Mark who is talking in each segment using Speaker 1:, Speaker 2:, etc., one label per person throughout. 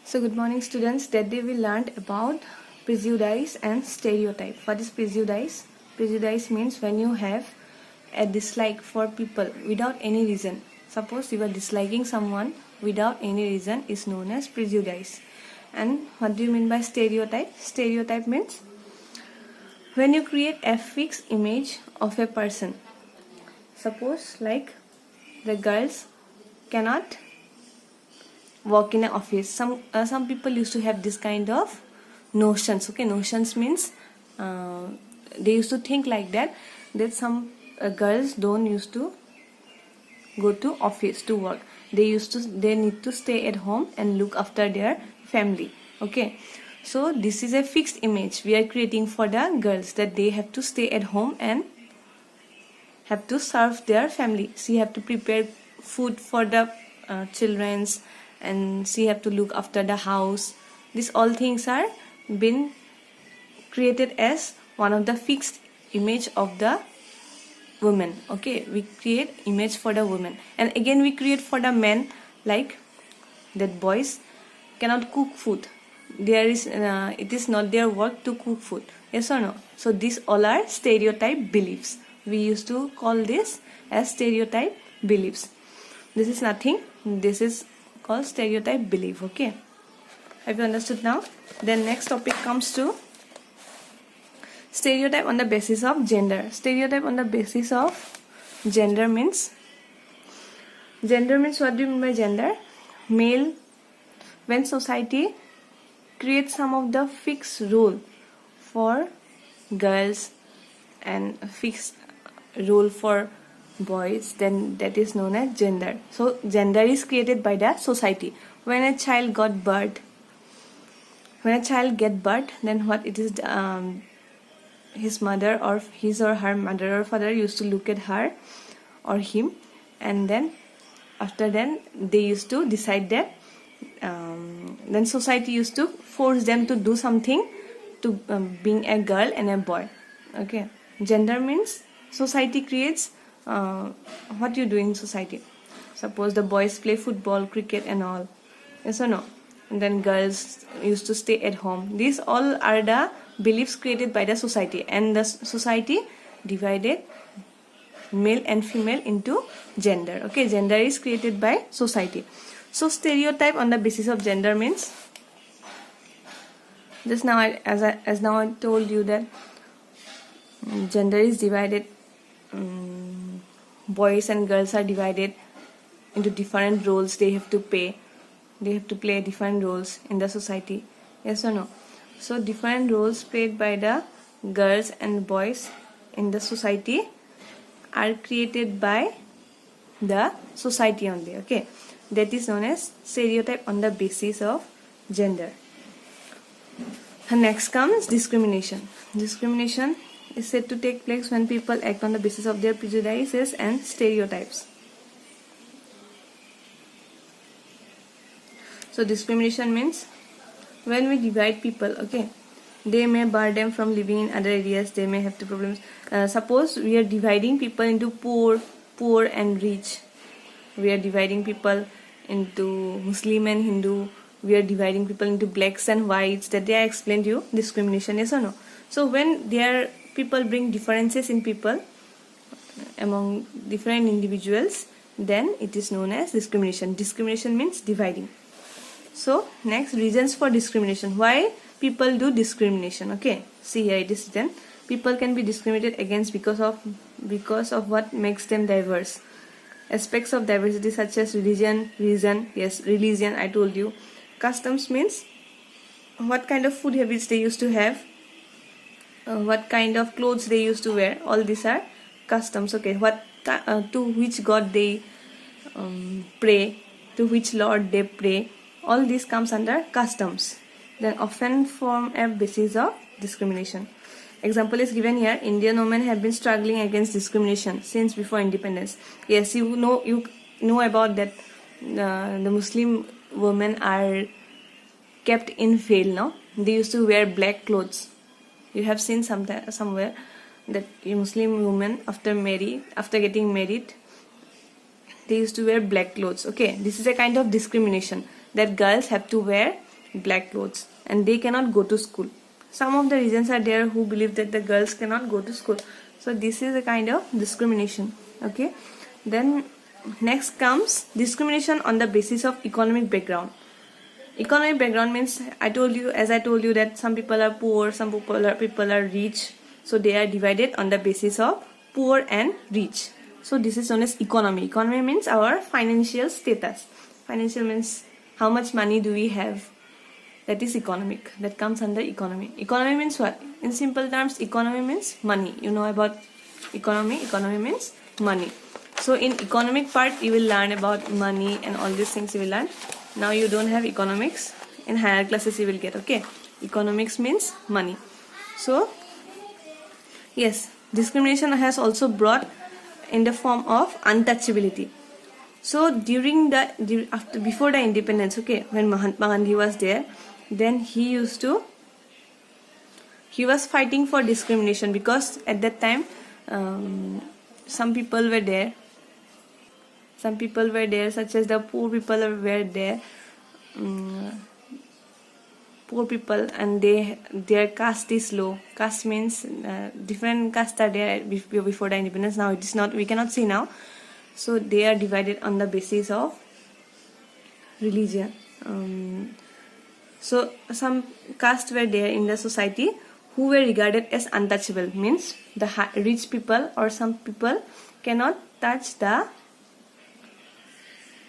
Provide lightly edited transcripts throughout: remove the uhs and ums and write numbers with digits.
Speaker 1: So good morning students. That day we learned about prejudice and stereotype. What is prejudice? Prejudice means when you have a dislike for people without any reason. Suppose you are disliking someone without any reason is known as prejudice. And what do you mean by stereotype? Stereotype means when you create a fixed image of a person. Suppose like the girls cannot work in an office. Some people used to have this kind of notions. Okay, notions means they used to think like that some girls don't used to go to office to work. They need to stay at home and look after their family. Okay, so this is a fixed image we are creating for the girls, that they have to stay at home and have to serve their family. She have to prepare food for the children's, and she have to look after the house. These all things are been created as one of the fixed image of the woman. Okay, we create image for the woman, and again we create for the men, like that boys cannot cook food. It is not their work to cook food. Yes or no? So these all are stereotype beliefs. We used to call this as stereotype beliefs. This is nothing. This is called stereotype belief. Okay, have you understood now? Then next topic comes to stereotype on the basis of gender. Stereotype on the basis of gender means what do you mean by gender? Male. When society creates some of the fixed rule for girls and fixed rule for boys, then that is known as gender. So gender is created by the society. When a child get birth, then what it is, his mother or his or her mother or father used to look at her or him, and then after then they used to decide that then society used to force them to do something to being a girl and a boy. Okay, gender means society creates what you do in society. Suppose the boys play football, cricket and all. Yes or no? And then girls used to stay at home. These all are the beliefs created by the society, and the society divided male and female into gender. Okay, gender is created by society. So stereotype on the basis of gender means, just now as now I told you that gender is divided. Boys and girls are divided into different roles. They have to play different roles in the society. Yes or no? So different roles played by the girls and boys in the society are created by the society only. Okay, that is known as stereotype on the basis of gender. And next comes discrimination. Discrimination is said to take place when people act on the basis of their prejudices and stereotypes. So discrimination means when we divide people. Okay, they may bar them from living in other areas. They may have the problems. Suppose we are dividing people into poor and rich. We are dividing people into Muslim and Hindu. We are dividing people into blacks and whites. That day I explained you discrimination. Yes or no? So when there people bring differences in people among different individuals, then it is known as discrimination. Discrimination means dividing. So next, reasons for discrimination. Why people do discrimination? Okay, see here it is written. People can be discriminated against because of what makes them diverse. Aspects of diversity such as religion, reason. Yes, religion I told you. Customs means what kind of food habits they used to have, what kind of clothes they used to wear. All these are customs. Okay, to which god they pray, to which lord they pray. All this comes under customs. Then often form a basis of discrimination. Example is given here. Indian women have been struggling against discrimination since before independence. Yes, you know about that. The Muslim women are kept in veil. No, they used to wear black clothes. You have seen somewhere that a Muslim woman after getting married, they used to wear black clothes. Okay, this is a kind of discrimination, that girls have to wear black clothes, and they cannot go to school. Some of the reasons are there who believe that the girls cannot go to school. So this is a kind of discrimination. Okay, then next comes discrimination on the basis of economic background. Economic background means as I told you that some people are poor, some people are rich. So they are divided on the basis of poor and rich. So this is known as economy. Economy means our financial status. Financial means how much money do we have. That is economic. That comes under economy. Economy means what? In simple terms, economy means money. You know about economy. Economy means money. So in economic part, you will learn about money and all these things you will learn. Now you don't have economics. In higher classes you will get. Okay. Economics means money. So yes, discrimination has also brought in the form of untouchability. So before the independence, okay, when Mahatma Gandhi was there, then he was fighting for discrimination, because at that time some people were there, such as the poor people were there, poor people, and their caste is low. Caste means different castes are there before the independence. Now it is not, we cannot see now. So they are divided on the basis of religion. So some castes were there in the society who were regarded as untouchable, means the rich people or some people cannot touch the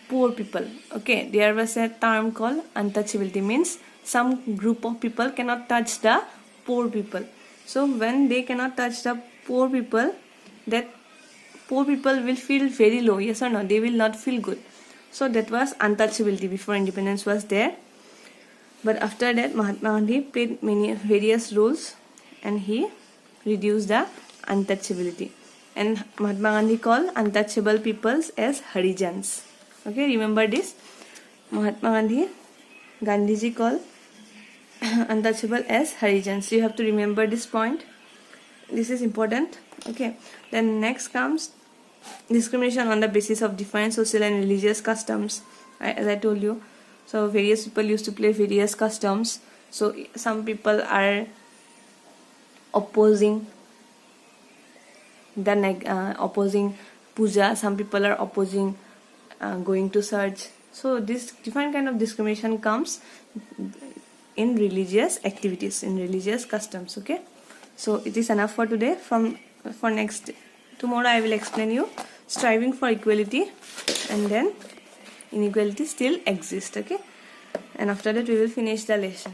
Speaker 1: poor people. Okay, there was a term called untouchability, means some group of people cannot touch the poor people. So when they cannot touch the poor people, that poor people will feel very low. Yes or no? They will not feel good. So that was untouchability before independence was there. But after that, Mahatma Gandhi played various roles, and he reduced the untouchability. And Mahatma Gandhi called untouchable peoples as Harijans. Okay, remember this. Mahatma Gandhiji called untouchable as Harijans. You have to remember this point. This is important. Okay. Then next comes discrimination on the basis of different social and religious customs. As I told you, so various people used to play various customs. So some people are opposing opposing puja. Some people are opposing going to church. So this different kind of discrimination comes in religious activities, in religious customs. Okay. So it is enough for today. Tomorrow I will explain you striving for equality, and then inequality still exists. Okay, and after that we will finish the lesson.